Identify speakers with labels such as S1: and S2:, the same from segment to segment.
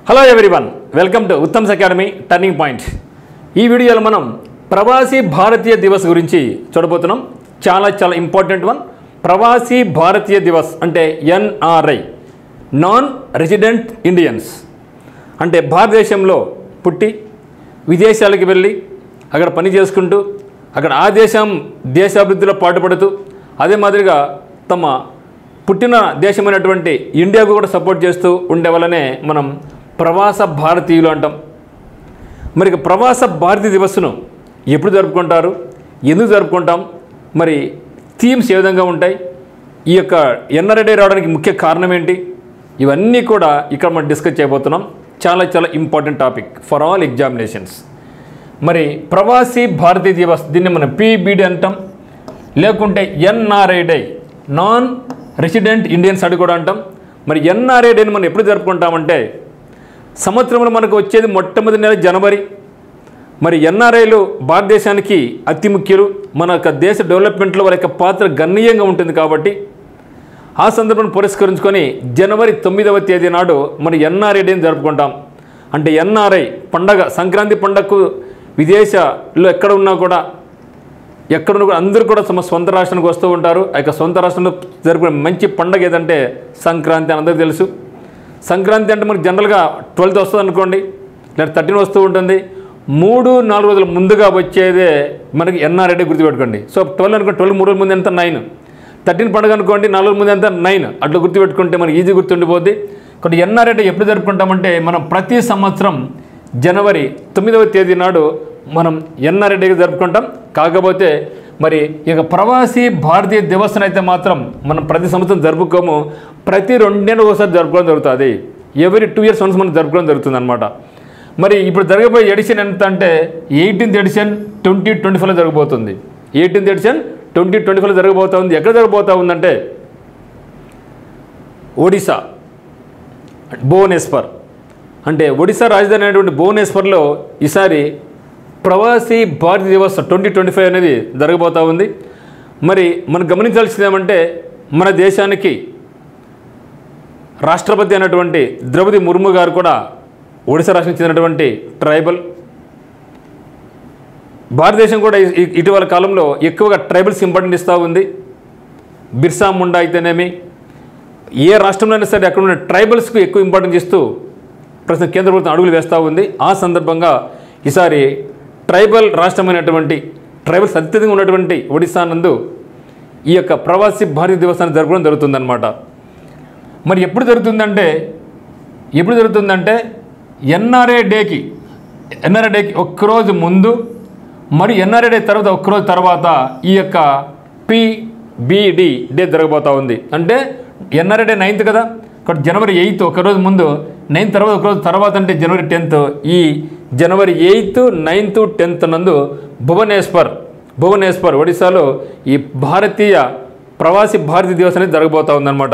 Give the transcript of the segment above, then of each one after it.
S1: Hello everyone, welcome to Uttam's academy turning point. ఈ వీడియోలో మనం ప్రవాసీ భారతీయ దివస్ గురించి చూడబోతున్నాం. చాలా ఇంపార్టెంట్ వన్. ప్రవాసీ భారతీయ దివస్ అంటే ఎన్ఆర్ఐ, నాన్ రెసిడెంట్ ఇండియన్స్. అంటే భారతదేశంలో పుట్టి విదేశాలకు వెళ్ళి అక్కడ పని చేసుకుంటూ అక్కడ ఆ దేశాభివృద్ధిలో పాటుపడుతూ అదే మాదిరిగా తమ పుట్టిన దేశమైనటువంటి ఇండియాకు కూడా సపోర్ట్ చేస్తూ ఉండే వల్లనే మనం ప్రవాస భారతీయులు అంటాం. మరి ప్రవాస భారతీయ దివస్ను ఎప్పుడు జరుపుకుంటారు, ఎందుకు జరుపుకుంటాం, మరి థీమ్స్ ఏ విధంగా ఉంటాయి, ఈ యొక్క ఎన్ఆర్ఐ డే రావడానికి ముఖ్య కారణం ఏంటి, ఇవన్నీ కూడా ఇక్కడ మనం డిస్కస్ చేయబోతున్నాం. చాలా important topic for all examinations. మరి ప్రవాసీ భారతీయ దివస్, దీన్ని మనం పీబీడీ అంటాం, లేకుంటే NRI day, non resident Indians అని కూడా అంటాం. మరి ఎన్ఆర్ఐ డేని మనం ఎప్పుడు జరుపుకుంటామంటే సంవత్సరంలో మనకు వచ్చేది మొట్టమొదటి నెల జనవరి. మరి ఎన్ఆర్ఐలు భారతదేశానికి అతి ముఖ్యులు. మన యొక్క దేశ డెవలప్మెంట్లో వారి యొక్క పాత్ర గణనీయంగా ఉంటుంది. కాబట్టి ఆ సందర్భాన్ని పురస్కరించుకొని జనవరి 9వ తేదీ నాడు మన ఎన్ఆర్ఐ డేని జరుపుకుంటాం. అంటే ఎన్ఆర్ఐ పండగ, సంక్రాంతి పండగకు విదేశాల్లో ఎక్కడ ఉన్నా కూడా అందరూ కూడా తమ సొంత రాష్ట్రానికి వస్తూ ఉంటారు. ఆ యొక్క సొంత రాష్ట్రంలో జరుపుకునే మంచి పండగ ఏదంటే సంక్రాంతి అని అందరికీ తెలుసు. సంక్రాంతి అంటే మనకు జనరల్గా 12th వస్తుంది అనుకోండి, లేదా 13 వస్తూ ఉంటుంది. 3-4 రోజుల ముందుగా వచ్చేదే మనకి ఎన్ఆర్ఐ డే గుర్తుపెట్టుకోండి. సో 12 అనుకోండి, 12 3 రోజుల ముందు ఎంత 9, 13 పండుగ అనుకోండి 4 రోజుల ముందు ఎంత 9, అట్లా గుర్తుపెట్టుకుంటే మనకి ఈజీ గుర్తుండిపోద్ది. కాబట్టి ఎన్ఆర్ఐ డే ఎప్పుడు జరుపుకుంటామంటే మనం ప్రతి సంవత్సరం జనవరి 9వ తేదీ నాడు మనం ఎన్ఆర్ఐ డే జరుపుకుంటాం. కాకపోతే మరి ఇక ప్రవాసీ భారతీయ దివస్ అయితే మాత్రం మనం ప్రతి సంవత్సరం జరుపుకోము, ప్రతి 2 నెలలకు ఒకసారి జరుపుకోవడం జరుగుతుంది. ఎవ్రీ 2 years వన్స్ మనం జరుపుకోవడం జరుగుతుంది అనమాట. మరి ఇప్పుడు జరగబోయే ఎడిషన్ ఎంత అంటే 18th ఎడిషన్ 2025లో జరగబోతుంది. 18th ఎడిషన్ 2025లో జరగబోతూ ఉంది. ఎక్కడ జరగబోతూ ఉందంటే ఒడిశా, భువనేశ్వర్. అంటే ఒడిశా రాజధాని అయినటువంటి భువనేశ్వర్లో ఈసారి ప్రవాసీ భారతీయ దివస్ 2025 అనేది జరగబోతూ ఉంది. మరి మనం గమనించాల్సింది ఏమంటే మన దేశానికి రాష్ట్రపతి అయినటువంటి ద్రౌపది ముర్ము గారు కూడా ఒడిశా రాష్ట్రానికి చెందినటువంటి ట్రైబల్. భారతదేశం కూడా ఇటీవల కాలంలో ఎక్కువగా ట్రైబల్స్ ఇంపార్టెంట్ ఇస్తూ ఉంది. బిర్సా ముండా అయితేనేమి, ఏ రాష్ట్రంలో అయినా సరే అక్కడ ఉన్న ట్రైబల్స్కు ఎక్కువ ఇంపార్టెన్స్ ఇస్తూ ప్రస్తుతం కేంద్ర ప్రభుత్వం అడుగులు వేస్తూ ఉంది. ఆ సందర్భంగా ఈసారి ట్రైబల్ రాష్ట్రమైనటువంటి ట్రైబల్స్ అత్యధికంగా ఉన్నటువంటి ఒడిశా నందు ఈ యొక్క ప్రవాసీ భారతీయ దివసాన్ని జరపడం జరుగుతుందన్నమాట. మరి ఎప్పుడు జరుగుతుందంటే ఎన్ఆర్ఐ డేకి ఒక్కరోజు ముందు, మరి ఎన్ఆర్ఐ డే తర్వాత ఒక్కరోజు తర్వాత ఈ యొక్క పీబీడీ డే జరగబోతూ ఉంది. అంటే ఎన్ఆర్ఐ డే 9th కదా, కాబట్టి జనవరి 8th ఒకరోజు ముందు, 9th తర్వాత ఒకరోజు తర్వాత అంటే జనవరి 10th. ఈ జనవరి 8th, 9th, 10th నందు భువనేశ్వర్ ఒడిశాలో ఈ ప్రవాసీ భారతీయ దివస్ అనేది జరగబోతూ ఉందన్నమాట.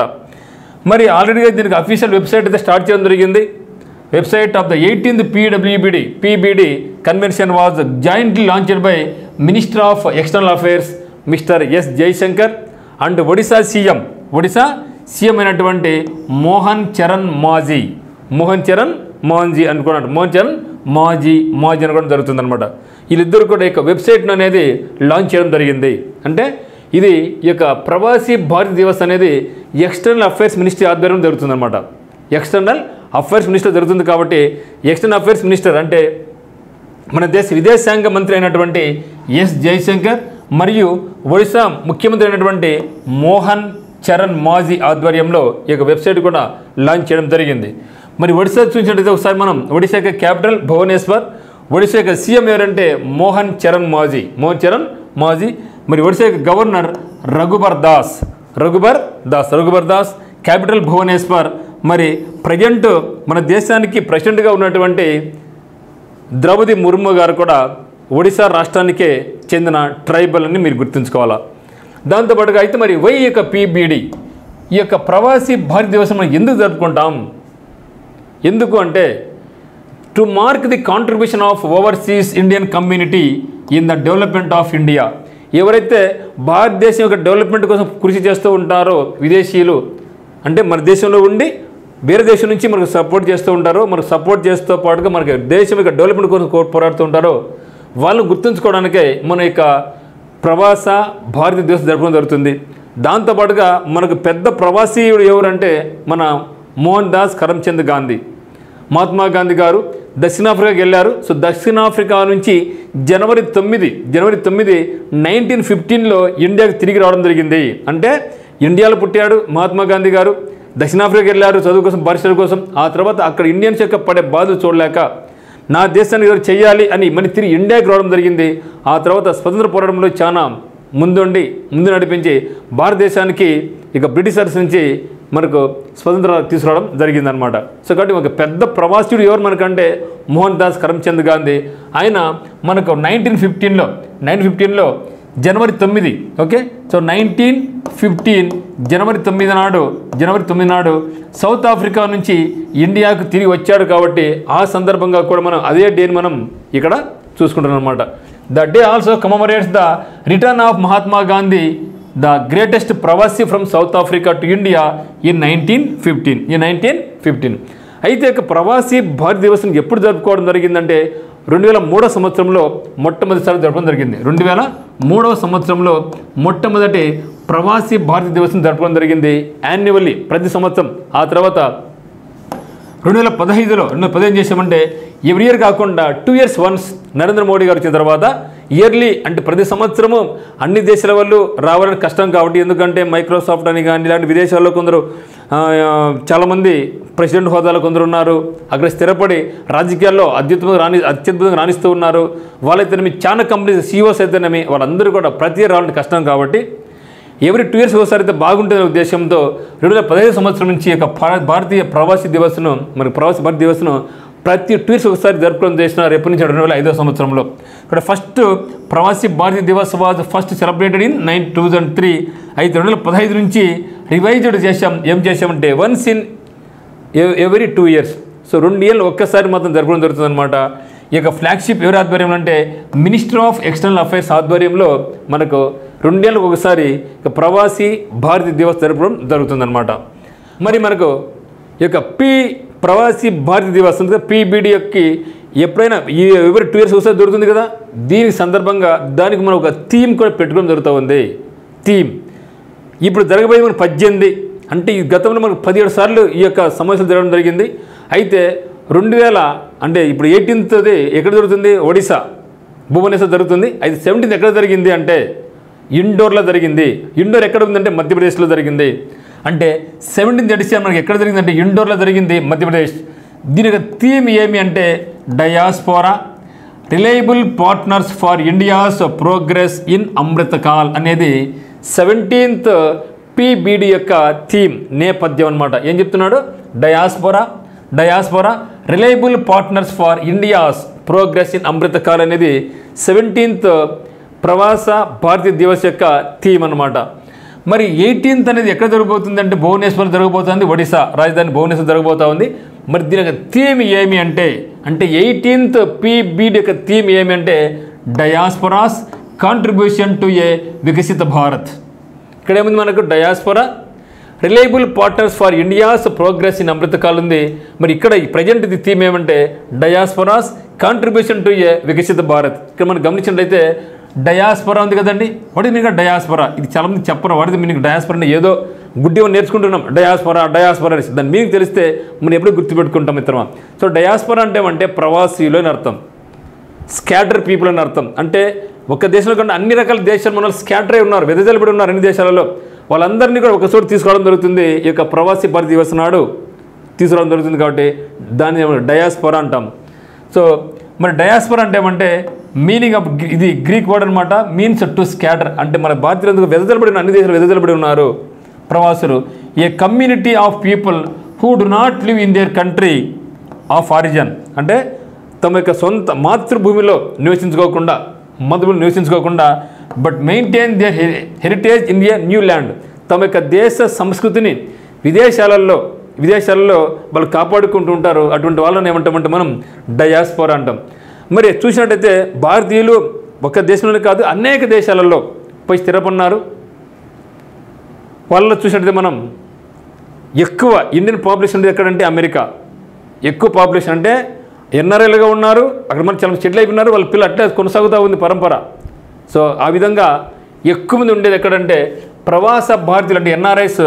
S1: మరి ఆల్రెడీగా దీనికి అఫీషియల్ వెబ్సైట్ అయితే స్టార్ట్ చేయడం జరిగింది. Website of the 18th PBD convention was jointly launched by minister of external affairs mister S Jaishankar and Odisha CM అయినటువంటి మోహన్ చరణ్ మాంజీ అనుకున్నాడు. మోహన్ చరణ్ మాజీ అనుకోవడం జరుగుతుందన్నమాట. వీళ్ళిద్దరు కూడా ఈ వెబ్సైట్ను అనేది లాంచ్ చేయడం జరిగింది. అంటే ఇది ఈ యొక్క ప్రవాసీ భారతీయ దివస్ అనేది ఎక్స్టర్నల్ అఫైర్స్ మినిస్ట్రీ ఆధ్వర్యంలో జరుగుతుందన్నమాట. ఎక్స్టర్నల్ అఫైర్స్ మినిస్టర్ జరుగుతుంది. కాబట్టి ఎక్స్టర్నల్ అఫైర్స్ మినిస్టర్ అంటే మన విదేశాంగ మంత్రి అయినటువంటి ఎస్ జైశంకర్ మరియు ఒడిశా ముఖ్యమంత్రి అయినటువంటి మోహన్ చరణ్ మాజీ ఆధ్వర్యంలో ఈ యొక్క వెబ్సైట్ కూడా లాంచ్ చేయడం జరిగింది. మరి ఒడిశా చూసినట్టయితే ఒకసారి మనం ఒడిశా యొక్క క్యాపిటల్ భువనేశ్వర్, ఒడిశా యొక్క సీఎం ఎవరంటే మోహన్ చరణ్ మాజీ. మరి ఒడిశా యొక్క గవర్నర్ రఘుబర్ దాస్, క్యాపిటల్ భువనేశ్వర్. మరి ప్రజెంట్ మన దేశానికి ప్రెసిడెంట్గా ఉన్నటువంటి ద్రౌపది ముర్ము గారు కూడా ఒడిశా రాష్ట్రానికే చెందిన ట్రైబల్ అని మీరు గుర్తుంచుకోవాలా. దాంతోపాటుగా అయితే మరి ఈ యొక్క పీబీడీ, ఈ యొక్క ప్రవాసీ భారతీయ దివస్ మనం ఎందుకు జరుపుకుంటాం? ఎందుకు అంటే to mark the contribution of overseas Indian community in the development of India. ఎవరైతే భారతదేశం యొక్క డెవలప్మెంట్ కోసం కృషి చేస్తూ ఉంటారో విదేశీయులు, అంటే మన దేశంలో ఉండి వేరే దేశం నుంచి మనకు సపోర్ట్ చేస్తూ ఉంటారో, మనకు సపోర్ట్ చేస్తూ పాటుగా మనకి దేశం యొక్క డెవలప్మెంట్ కోసం పోరాడుతూ ఉంటారో వాళ్ళని గుర్తుంచుకోవడానికే మన యొక్క ప్రవాస భారతీయ దివస్ జరపడం జరుగుతుంది. దాంతోపాటుగా మనకు పెద్ద ప్రవాసీయుడు ఎవరంటే మన మోహన్ దాస్ కరమ్చంద్ గాంధీ. మహాత్మా గాంధీ గారు దక్షిణాఫ్రికాకి వెళ్ళారు. సో దక్షిణాఫ్రికా నుంచి జనవరి 9 1915లో ఇండియాకి తిరిగి రావడం జరిగింది. అంటే ఇండియాలో పుట్టాడు మహాత్మా గాంధీ గారు, దక్షిణాఫ్రికాకి వెళ్ళారు చదువు కోసం, పరిశ్రమ కోసం. ఆ తర్వాత అక్కడ ఇండియన్స్ యొక్క పడే బాధలు చూడలేక నా దేశానికి ఏదో చేయాలి అని మళ్ళీ తిరిగి ఇండియాకి రావడం జరిగింది. ఆ తర్వాత స్వతంత్ర పోరాటంలో చాలా ముందు నడిపించి భారతదేశానికి ఇక బ్రిటిషర్స్ నుంచి మనకు స్వతంత్రం తీసుకురావడం జరిగిందనమాట. సో కాబట్టి ఒక పెద్ద ప్రవాసీయుడు ఎవరు మనకంటే మోహన్ దాస్ కరమ్చంద్ గాంధీ. ఆయన మనకు 1915లో జనవరి 9, ఓకే. సో 1915 జనవరి 9 నాడు సౌత్ ఆఫ్రికా నుంచి ఇండియాకు తిరిగి వచ్చాడు. కాబట్టి ఆ సందర్భంగా కూడా మనం అదే డేని మనం ఇక్కడ చూసుకుంటున్నాం అనమాట. The day also commemorates the return of Mahatma Gandhi, the greatest pravasi from South Africa to India in 1915. అయితే ఇక ప్రవాసీ భారతీయ దివస్ని ఎప్పుడు జరుపుకోవడం జరిగిందంటే 2003 సంవత్సరంలో మొట్టమొదటిసారి జరపడం జరిగింది. 2003 సంవత్సరంలో మొట్టమొదటి ప్రవాసీ భారతీయ దివస్ని జరపడం జరిగింది యాన్యువల్లీ, ప్రతి సంవత్సరం. ఆ తర్వాత 2015లో ఏం చేసామంటే ఎవ్రీ ఇయర్ కాకుండా 2 years వన్స్ నరేంద్ర మోడీ గారు వచ్చిన తర్వాత ఇయర్లీ, అంటే ప్రతి సంవత్సరము అన్ని దేశాల వాళ్ళు రావాలని కష్టం కాబట్టి, ఎందుకంటే మైక్రోసాఫ్ట్ అని కానీ ఇలాంటి విదేశాల్లో కొందరు చాలామంది ప్రెసిడెంట్ హోదాలో కొందరు ఉన్నారు, అక్కడ స్థిరపడి రాజకీయాల్లో అత్యద్భుతంగా రాణిస్తూ ఉన్నారు. వాళ్ళైతేనేమి చాలా కంపెనీస్ సీఈఓస్ అయితేనేమి వాళ్ళందరూ కూడా ప్రతి ఇయర్ రావాలని కష్టం కాబట్టి ఎవ్రీ 2 years ఒకసారి అయితే బాగుంటుందనే ఉద్దేశంతో 2015 సంవత్సరం నుంచి ఒక భారతీయ ప్రవాసీ దివస్ను, మనకి ప్రవాసీ భారతీయ దివస్ను ప్రతి 2 years ఒకసారి జరుపుకోవడం చేసినారు. ఎప్పటి నుంచి 2005 సంవత్సరంలో. ఇక్కడ first Pravasi Bharatiya Divas was first celebrated in 2003. అయితే 2015 నుంచి రివైజ్డ్ చేసాం. ఏం చేసామంటే once in every 2 years. So 2 years ఒక్కసారి మాత్రం జరపడం జరుగుతుంది అనమాట. ఈ యొక్క ఫ్లాగ్షిప్ ఎవరి ఆధ్వర్యంలో అంటే మినిస్టర్ ఆఫ్ ఎక్స్టర్నల్ అఫైర్స్ ఆధ్వర్యంలో మనకు 2 years ఒకసారి ప్రవాసీ భారతీయ దివస్ జరపడం జరుగుతుందన్నమాట. మరి మనకు ఈ యొక్క ప్రవాసీ భారతీయ దివస్ ఉంది కదా, PBD యొక్క ఎప్పుడైనా ఎవరి 2 years ఒకసారి దొరుకుతుంది కదా, దీనికి సందర్భంగా దానికి మనం ఒక థీమ్ కూడా పెట్టుకోవడం జరుగుతూ ఉంది. థీమ్ ఇప్పుడు జరగబోయేది మనకు 18, అంటే ఈ గతంలో మనకు 17 సార్లు ఈ యొక్క సమావేశాలు జరగడం జరిగింది. అయితే 2000 అంటే ఇప్పుడు 18th ఎక్కడ జరుగుతుంది? ఒడిశా భువనేశ్వర్ జరుగుతుంది. అయితే 17th ఎక్కడ జరిగింది అంటే ఇండోర్లో జరిగింది. ఇండోర్ ఎక్కడ ఉందంటే మధ్యప్రదేశ్లో జరిగింది. అంటే 17th ఎడిషన్ మనకి ఎక్కడ జరిగిందంటే ఇండోర్లో జరిగింది, మధ్యప్రదేశ్. దీని యొక్క థీమ్ ఏమి అంటే diaspora reliable partners for India's progress in Amrit Kaal అనేది 17th PBD యొక్క థీమ్ నేపథ్యం అనమాట. ఏం చెప్తున్నాడు? Diaspora reliable partners for India's progress in Amrit Kaal అనేది 17th ప్రవాస భారతీయ దివస్ యొక్క థీమ్ అనమాట. మరి 18th అనేది ఎక్కడ జరగబోతుంది అంటే భువనేశ్వర్ జరగబోతుంది, ఒడిశా రాజధాని భువనేశ్వర్ జరగబోతా ఉంది. మరి దీని యొక్క థీమ్ ఏమి అంటే 18th PBD యొక్క థీమ్ ఏమి అంటే డయాస్పోరాస్ కాంట్రిబ్యూషన్ టు ఏ వికసిత భారత్. ఇక్కడ ఏముంది మనకు? Diaspora reliable partners for India's progress in Amrit Kaal ఉంది. మరి ఇక్కడ ప్రజెంట్ ఇది థీమ్ ఏమంటే డయాస్పోరాస్ కాంట్రిబ్యూషన్ టు ఏ వికసిత భారత్. ఇక్కడ మనం గమనించినట్లయితే డయాస్పోరా ఉంది కదండి, వాటి మీనింగ్ డయాస్పోరా. ఇది చాలామంది చెప్పరు వాడిది మీనింగ్ డయాస్పోరా అంటే ఏదో గుడ్డిగా నేర్చుకుంటున్నాం. డయాస్పోరా అనేసి దాని మీనింగ్ తెలిస్తే మనం ఎప్పుడు గుర్తుపెట్టుకుంటాం మిత్రమా. సో డయాస్పోరా అంటే ప్రవాసీలు అని అర్థం, స్కాటర్ పీపుల్ అని అర్థం. అంటే ఒక దేశంలో కన్నా అన్ని రకాల దేశాలు మన స్కాటర్ అయి ఉన్నారు, వెదజల్లిపడి ఉన్నారు అన్ని దేశాలలో. వాళ్ళందరినీ కూడా ఒక చోటు తీసుకురావడం జరుగుతుంది. ఈ యొక్క ప్రవాసీ భారతీయ దివస్ నాడు తీసుకురావడం జరుగుతుంది. కాబట్టి దాన్ని డయాస్పోరా అంటాం. సో మరి డయాస్పోరా అంటే మీనింగ్ ఆఫ్ ఇది గ్రీక్ వర్డ్ అనమాట. మీన్స్ టు స్కాటర్ అంటే మన భారతీయులు వెదజల్లిపడి అన్ని దేశాలు వెదజల్లిపడి ఉన్నారు ప్రవాసులు. A community of people who do not live in their country of origin, అంటే తమ యొక్క సొంత మాతృభూమిలో నివసించుకోకుండా but maintain their heritage in a new land, తమ యొక్క దేశ సంస్కృతిని విదేశాలలో వాళ్ళు కాపాడుకుంటూ ఉంటారు. అటువంటి వాళ్ళని ఏమంటామంటే మనం డయాస్పోరా అంటాం. మరి చూసినట్టయితే భారతీయులు ఒక దేశంలోనే కాదు అనేక దేశాలలో పోయి స్థిరపడినారు. వాళ్ళలో చూసినట్టయితే మనం ఎక్కువ ఇండియన్ పాపులేషన్ ఉండేది ఎక్కడంటే అమెరికా. ఎక్కువ పాపులేషన్ అంటే ఎన్ఆర్ఐలుగా ఉన్నారు, అక్కడ మనకి చాలా సెటిల్ అయిపోయినారు, వాళ్ళ పిల్లలు అట్లే కొనసాగుతూ ఉంది పరంపర. సో ఆ విధంగా ఎక్కువ మంది ఉండేది ఎక్కడంటే ప్రవాస భారతీయులు అంటే ఎన్ఆర్ఐస్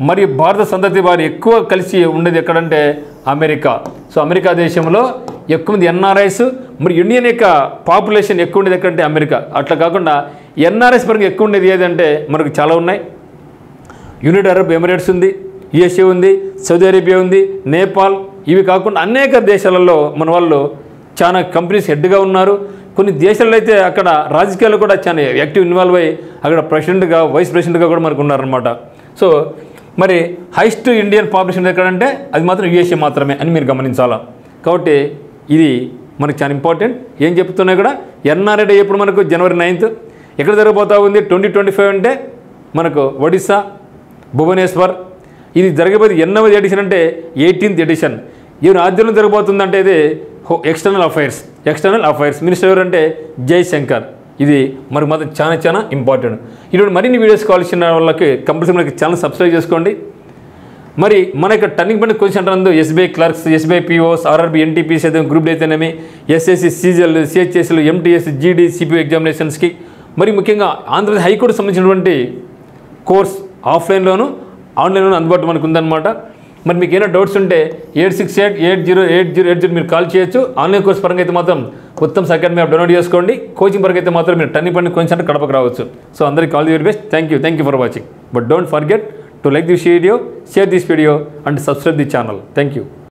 S1: మరియు భారత సంతతి వారు ఎక్కువ కలిసి ఉండేది ఎక్కడంటే అమెరికా. సో అమెరికా దేశంలో ఎక్కువ మంది ఎన్ఆర్ఐస్ మరి ఇండియన్ యొక్క పాపులేషన్ ఎక్కువ ఉండేది ఎక్కడంటే అమెరికా. అట్లా కాకుండా ఎన్ఆర్ఐస్ పరంగా ఎక్కువ ఉండేది ఏదంటే మనకు చాలా ఉన్నాయి. యునైటెడ్ అరబ్ ఎమిరేట్స్ ఉంది, యుఎస్ఏ ఉంది, సౌదీ అరేబియా ఉంది, నేపాల్. ఇవి కాకుండా అనేక దేశాలలో మన వాళ్ళు చాలా కంపెనీస్ హెడ్గా ఉన్నారు. కొన్ని దేశాల్లో అయితే అక్కడ రాజకీయాలు కూడా చాలా యాక్టివ్ ఇన్వాల్వ్ అయ్యి అక్కడ ప్రెసిడెంట్గా వైస్ ప్రెసిడెంట్గా కూడా మనకు ఉన్నారనమాట. సో మరి హైయెస్ట్ ఇండియన్ పాపులేషన్ ఎక్కడంటే అది మాత్రం యుఎస్ఏ మాత్రమే అని మీరు గమనించాలా. కాబట్టి ఇది మనకు చాలా ఇంపార్టెంట్. ఏం చెప్తున్నా కూడా ఎన్ఆర్ఐ డే ఎప్పుడు మనకు జనవరి 9th. ఎక్కడ జరగబోతా ఉంది 2025 అంటే మనకు ఒడిస్సా భువనేశ్వర్. ఇది జరగబోయేది 8వ ఎడిషన్ అంటే 18th ఎడిషన్. ఈ రాజ్యంలో జరగబోతుందంటే ఇది ఎక్స్టర్నల్ అఫైర్స్ మినిస్టర్ ఎవరంటే జైశంకర్. ఇది మరి మాత్రం చాలా చాలా ఇంపార్టెంట్. ఇటువంటి మరిన్ని వీడియోస్ కావాల్సిన వాళ్ళకి కంపల్సరీ మనకి ఛానల్ సబ్స్క్రైబ్ చేసుకోండి. మరి మన యొక్క టర్నింగ్ పాయింట్ కోచింగ్ సెంటర్ నందు SBI clerks, SBI POs, RRB, NTPC అయితే గ్రూప్ అయితేనేమి, ఎస్ఎస్సి, సీజీఎల్, సిహెచ్ఎస్లు, ఎంటీఎస్, జీడీ, సిపిఓ ఎగ్జామినేషన్స్కి మరి ముఖ్యంగా ఆంధ్రప్రదేశ్ హైకోర్టు సంబంధించినటువంటి కోర్స్ ఆఫ్లైన్లోను ఆన్లైన్లోనూ అందుబాటులో మనకు ఉందన్నమాట. మరి మీకు ఏమైనా డౌట్స్ ఉంటే 8688080880 మీరు కాల్ చేయొచ్చు. ఆన్లైన్ కోర్స్ పరంగా అయితే మాత్రం ఉత్తమ్ అకాడమీ యాప్ డౌన్లోడ్ చేసుకోండి. కోచింగ్ పరంగా అయితే మాత్రం మీరు టర్నింగ్ పాయింట్ కోచింగ్ సెంటర్ కడపకు రావచ్చు. సో అందరికీ call the very best. Thank you for watching. But don't forget to like this video, share this video and subscribe the channel. Thank you.